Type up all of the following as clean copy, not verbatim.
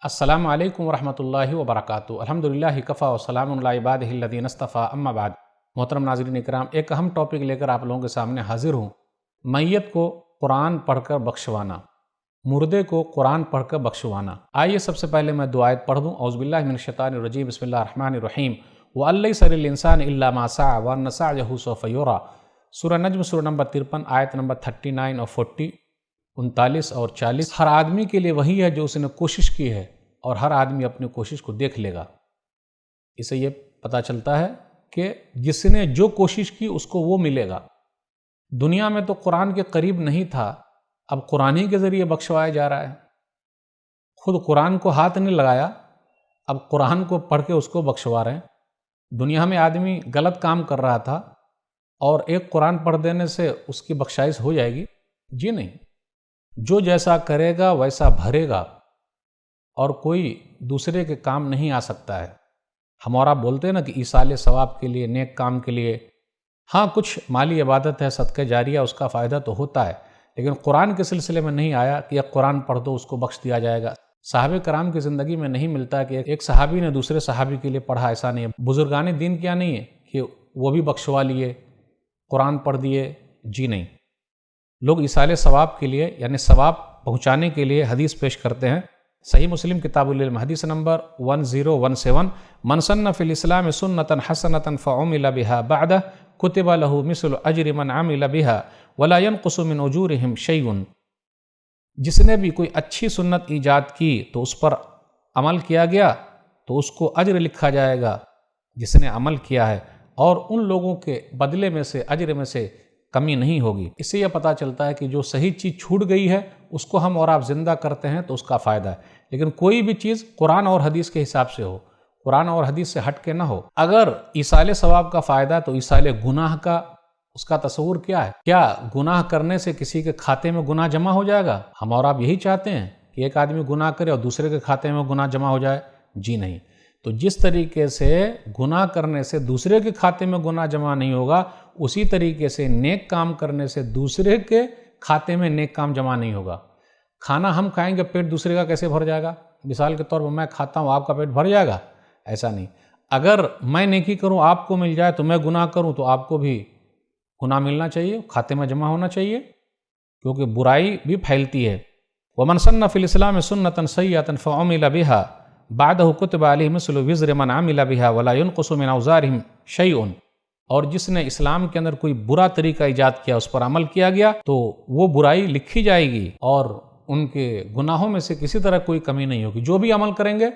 السلام علیکم ورحمۃ اللہ وبرکاتہ۔ الحمدللہ کفا وسلام علی عبادہ الذین اصطفیٰ، اما بعد۔ محترم ناظرین اکرام، ایک اہم ٹاپک لے کر آپ لوگوں کے سامنے حاضر ہوں۔ میت کو قرآن پڑھ کر بخشوانا، مردے کو قرآن پڑھ کر بخشوانا۔ آئیے سب سے پہلے میں دو آیت پڑھ دوں۔ اعوذ باللہ من الشیطان الرجیم، بسم اللہ الرحمن الرحیم۔ وَأَن لَّيْسَ لِلْإِنسَانِ إِلَّا مَا سَعَىٰ وَأَنَّ سَعْيَهُ سَوْفَ يُرَىٰ۔ سورہ نجم سورہ نمبر 53 آیت نمبر 39 اور 40، 39 اور 40۔ ہر آدمی کے لیے وہی ہے جو اس نے کوشش کی ہے، اور ہر آدمی اپنی کوشش کو دیکھ لے گا۔ اسے یہ پتہ چلتا ہے کہ جس نے جو کوشش کی اس کو وہ ملے گا۔ دنیا میں تو قرآن کے قریب نہیں تھا، اب قرآن ہی کے ذریعے بخشوایا جا رہا ہے۔ خود قرآن کو ہاتھ نہیں لگایا، اب قرآن کو پڑھ کے اس کو بخشوا رہے ہیں۔ دنیا میں آدمی غلط کام کر رہا تھا اور ایک قرآن پڑھ دینے سے اس کی بخشائش ہو جائے گی؟ جی نہیں، جو جیسا کرے گا ویسا بھرے گا، اور کوئی دوسرے کے کام نہیں آ سکتا ہے۔ ہم اور آپ بولتے ہیں نا کہ ایصال ثواب کے لیے، نیک کام کے لیے، ہاں کچھ مالی عبادت ہے، صدقہ جاریہ، اس کا فائدہ تو ہوتا ہے، لیکن قرآن کے سلسلے میں نہیں آیا کہ ایک قرآن پڑھ دو اس کو بخش دیا جائے گا۔ صحابہ کرام کی زندگی میں نہیں ملتا کہ ایک صحابی نے دوسرے صحابی کے لیے پڑھا، ایسا نہیں ہے۔ بزرگان دین کیا نہیں ہے کہ وہ بھی بخشوا لیے، قرآن پڑھ دیے؟ جی نہیں، لوگ ایصال ثواب کے لیے یعنی ثواب پہنچانے کے لیے حدیث پیش کرتے ہیں۔ صحیح مسلم کتاب العلم حدیث نمبر 1017، من سن فی الاسلام سنتا حسنتا فعمل بها بعدہ کتب له مثل اجر من عمل بها ولا ينقص من اجورهم شیء۔ جس نے بھی کوئی اچھی سنت ایجاد کی تو اس پر عمل کیا گیا تو اس کو اجر لکھا جائے گا جس نے عمل کیا ہے، اور ان لوگوں کے بدلے میں سے، اجر میں سے کمی نہیں ہوگی۔ اس سے یہ پتہ چلتا ہے کہ جو صحیح چیز چھوٹ گئی ہے اس کو ہم اور آپ زندہ کرتے ہیں تو اس کا فائدہ ہے، لیکن کوئی بھی چیز قرآن اور حدیث کے حساب سے ہو، قرآن اور حدیث سے ہٹ کے نہ ہو۔ اگر ایصال ثواب کا فائدہ تو ایصال گناہ کا اس کا تصور کیا ہے؟ کیا گناہ کرنے سے کسی کے کھاتے میں گناہ جمع ہو جائے گا؟ ہم اور آپ یہی چاہتے ہیں کہ ایک آدمی گناہ کرے اور دوسرے کے کھاتے میں گناہ جمع ہو جائے؟ جی نہیں۔ تو جس طریقے سے گناہ کرنے سے دوسرے کے کھاتے میں گناہ جمع نہیں ہوگا، اسی طریقے سے نیک کام کرنے سے دوسرے کے کھاتے میں نیک کام جمع نہیں ہوگا۔ کھانا ہم کھائیں گے، پیٹ دوسرے کا کیسے بھر جائے گا؟ مثال کے طور پر میں کھاتا ہوں، آپ کا پیٹ بھر جائے گا؟ ایسا نہیں۔ اگر میں نیکی کروں آپ کو مل جائے تو میں گناہ کروں تو آپ کو بھی گناہ ملنا چاہیے، کھاتے میں جمع ہونا چاہیے، کیونکہ برائی بھی پھیلتی ہے۔ وَمَنْ سَنَّ فِي الْإِسْلَامِ سُنَّةً سَيِّئَةً فَعُمِلَ بِهَا بَعْدَهُ كُتِبَ عَلَيْهِ مِثْلُ وِزْرِ مَنْ عَمِلَ بِهَا وَلَا يُنْقَصُ مِنْ أَوْزَارِهِمْ شَيْءٌ۔ اور جس نے اسلام کے اندر کوئی برا طریقہ ایجاد کیا، اس پر عمل کیا گیا تو وہ برائی لکھی جائے گی، اور ان کے گناہوں میں سے کسی طرح کوئی کمی نہیں ہوگی۔ جو بھی عمل کریں گے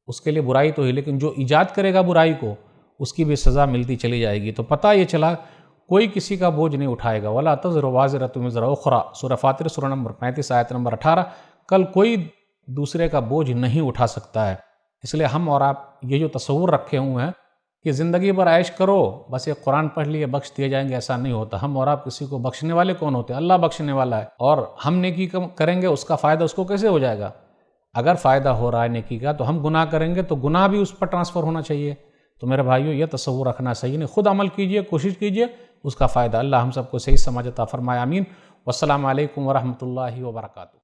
اس کے لیے برائی تو ہی، لیکن جو ایجاد کرے گا برائی کو اس کی بھی سزا ملتی چلی جائے گی۔ تو پتہ یہ چلا کوئی کسی کا بوجھ نہیں اٹھائے گا۔ وَلَا تَزِرُ وَازِرَةٌ وِزْرَ أُخْرَىٰ، سورہ فاطر سورہ نمبر 35 آیت نمبر 18۔ کل کوئی دوسرے کا بوجھ نہیں اٹھا سکتا ہے۔ اس لیے ہم اور آپ یہ جو تصور رکھے ہوئے ہیں کہ زندگی بھر عیش کرو، بس ایک قرآن پڑھ لیے بخش دیے جائیں گے، ایسا نہیں ہوتا۔ ہم اور آپ کسی کو بخشنے والے کون ہوتے ہیں؟ اللہ بخشنے والا ہے، اور ہم نیکی کریں گے اس کا فائدہ اس کو کیسے ہو جائے گا؟ اگر فائدہ ہو رہا ہے نیکی کا تو ہم گناہ کریں گے تو گناہ بھی اس پر ٹرانسفر ہونا چاہیے۔ تو میرے بھائیوں، یہ تصور رکھنا صحیح نہیں۔ خود عمل کیجئے، کوشش کیجئے، اس کا فائدہ اللہ ہم سب کو صحیح سمجھ عطا فرمائے، آمین۔ والسلام علیکم ورحمۃ اللہ وبرکاتہ۔